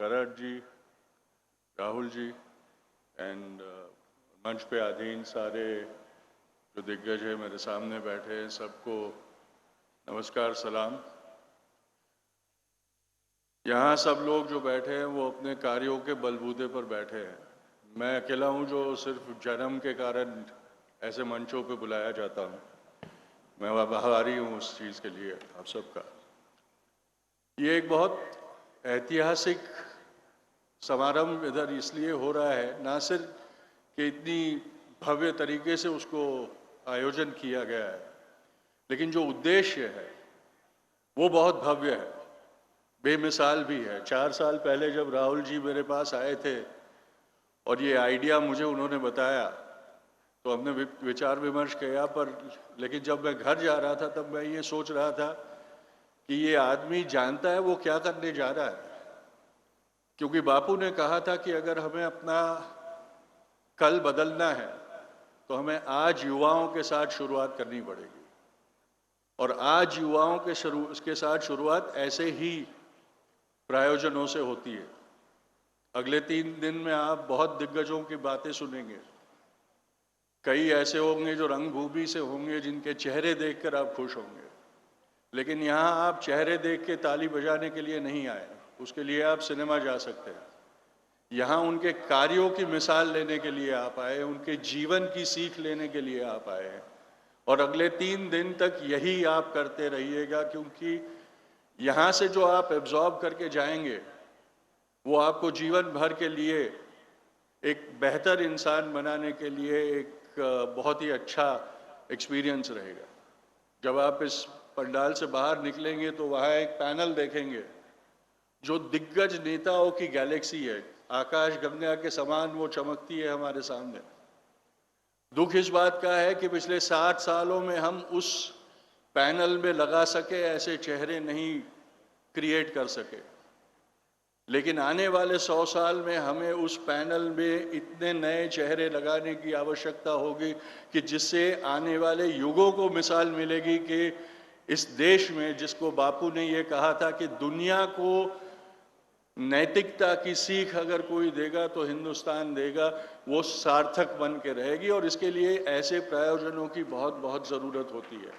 Bharat ji, Rahul ji and मंच पे आधीन सारे जो दिग्गज है मेरे सामने बैठे हैं, सबको नमस्कार सलाम। यहाँ सब लोग जो बैठे हैं वो अपने कार्यों के बलबूते पर बैठे हैं। मैं अकेला हूँ जो सिर्फ जन्म के कारण ऐसे मंचों पे बुलाया जाता हूँ। मैं आभारी हूँ उस चीज़ के लिए आप सबका। ये एक बहुत ऐतिहासिक समारंभ इधर इसलिए हो रहा है, ना सिर्फ कि इतनी भव्य तरीके से उसको आयोजन किया गया है, लेकिन जो उद्देश्य है वो बहुत भव्य है, बेमिसाल भी है। 4 साल पहले जब राहुल जी मेरे पास आए थे और ये आइडिया मुझे उन्होंने बताया तो हमने विचार विमर्श किया, पर लेकिन जब मैं घर जा रहा था तब मैं ये सोच रहा था कि ये आदमी जानता है वो क्या करने जा रहा है। क्योंकि बापू ने कहा था कि अगर हमें अपना कल बदलना है तो हमें आज युवाओं के साथ शुरुआत करनी पड़ेगी, और आज युवाओं के साथ शुरुआत ऐसे ही प्रायोजनों से होती है। अगले 3 दिन में आप बहुत दिग्गजों की बातें सुनेंगे। कई ऐसे होंगे जो रंगभूमि से होंगे, जिनके चेहरे देखकर आप खुश होंगे, लेकिन यहाँ आप चेहरे देख के ताली बजाने के लिए नहीं आए, उसके लिए आप सिनेमा जा सकते हैं। यहाँ उनके कार्यों की मिसाल लेने के लिए आप आए, उनके जीवन की सीख लेने के लिए आप आए हैं, और अगले 3 दिन तक यही आप करते रहिएगा, क्योंकि यहाँ से जो आप एब्जॉर्ब करके जाएंगे वो आपको जीवन भर के लिए एक बेहतर इंसान बनाने के लिए एक बहुत ही अच्छा एक्सपीरियंस रहेगा। जब आप इस पंडाल से बाहर निकलेंगे तो वहाँ एक पैनल देखेंगे जो दिग्गज नेताओं की गैलेक्सी है, आकाश गंगा के समान वो चमकती है हमारे सामने। दुख इस बात का है कि पिछले 60 सालों में हम उस पैनल में लगा सके ऐसे चेहरे नहीं क्रिएट कर सके, लेकिन आने वाले 100 साल में हमें उस पैनल में इतने नए चेहरे लगाने की आवश्यकता होगी कि जिससे आने वाले युगों को मिसाल मिलेगी कि इस देश में, जिसको बापू ने ये कहा था कि दुनिया को नैतिकता की सीख अगर कोई देगा तो हिंदुस्तान देगा, वो सार्थक बन के रहेगी। और इसके लिए ऐसे प्रायोजनों की बहुत बहुत ज़रूरत होती है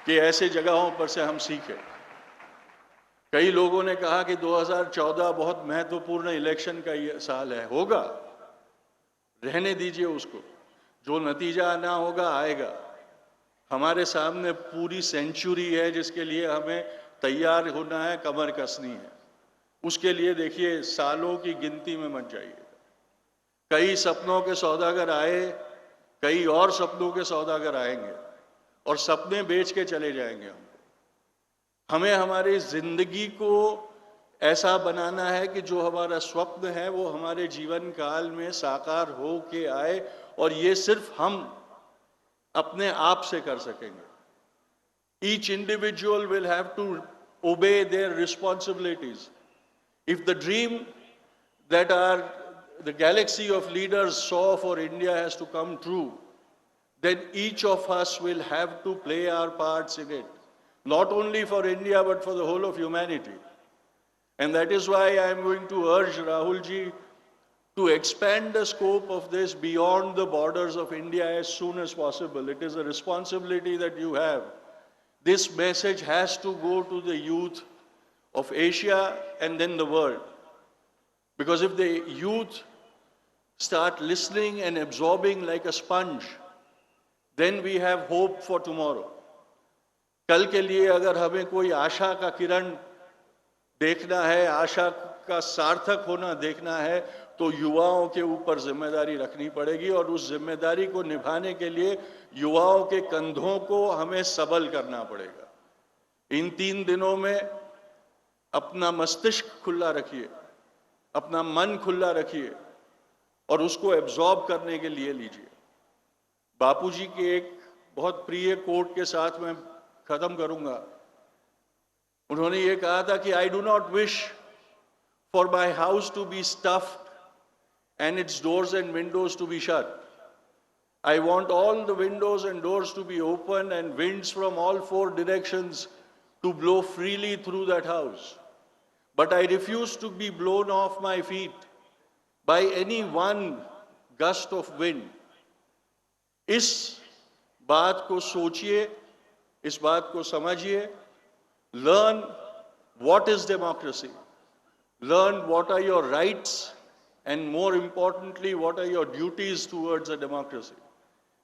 कि ऐसे जगहों पर से हम सीखें। कई लोगों ने कहा कि 2014 बहुत महत्वपूर्ण इलेक्शन का ये साल है। होगा, रहने दीजिए उसको, जो नतीजा आना होगा आएगा। हमारे सामने पूरी सेंचुरी है जिसके लिए हमें तैयार होना है, कमर कसनी है। उसके लिए देखिए सालों की गिनती में मत जाइए। कई सपनों के सौदागर आए, कई और सपनों के सौदागर आएंगे और सपने बेच के चले जाएंगे। हमें हमारी जिंदगी को ऐसा बनाना है कि जो हमारा स्वप्न है वो हमारे जीवन काल में साकार हो के आए, और ये सिर्फ हम अपने आप से कर सकेंगे। Each individual will have to obey their responsibilities. If the dream that the galaxy of leaders saw for India has to come true, then each of us will have to play our parts in it. Not only for India, but for the whole of humanity. And that is why I am going to urge Rahul ji to expand the scope of this beyond the borders of India as soon as possible. It is a responsibility that you have. This message has to go to the youth of Asia and then the world. Because if the youth start listening and absorbing like a sponge, then we have hope for tomorrow. कल के लिए अगर हमें कोई आशा का किरण देखना है, आशा का सार्थक होना देखना है, तो युवाओं के ऊपर जिम्मेदारी रखनी पड़ेगी, और उस जिम्मेदारी को निभाने के लिए युवाओं के कंधों को हमें सबल करना पड़ेगा। इन 3 दिनों में अपना मस्तिष्क खुला रखिए, अपना मन खुला रखिए और उसको एब्जॉर्ब करने के लिए लीजिए। बापूजी के एक बहुत प्रिय कोट के साथ मैं खत्म करूंगा। उन्होंने ये कहा था कि I do not wish for my house to be stuffed and its doors and windows to be shut. I want all the windows and doors to be open and winds from all 4 directions to blow freely through that house. but I refuse to be blown off my feet by any one gust of wind. इस बात को सोचिए, इस बात को समझिए. Learn what is democracy. Learn what are your rights, and more importantly, what are your duties towards a democracy.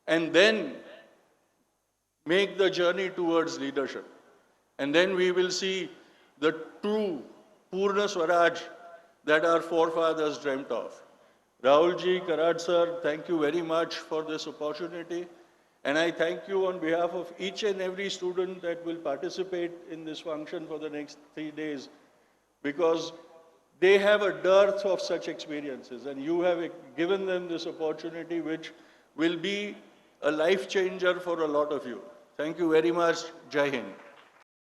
And then make the journey towards leadership. And then we will see the true Purna Swaraj that our forefathers dreamt of. Rahul ji, Karad sir, thank you very much for this opportunity. And I thank you on behalf of each and every student that will participate in this function for the next 3 days, because they have a dearth of such experiences, and you have given them this opportunity, which will be a life changer for a lot of you. Thank you very much. Jai Hind.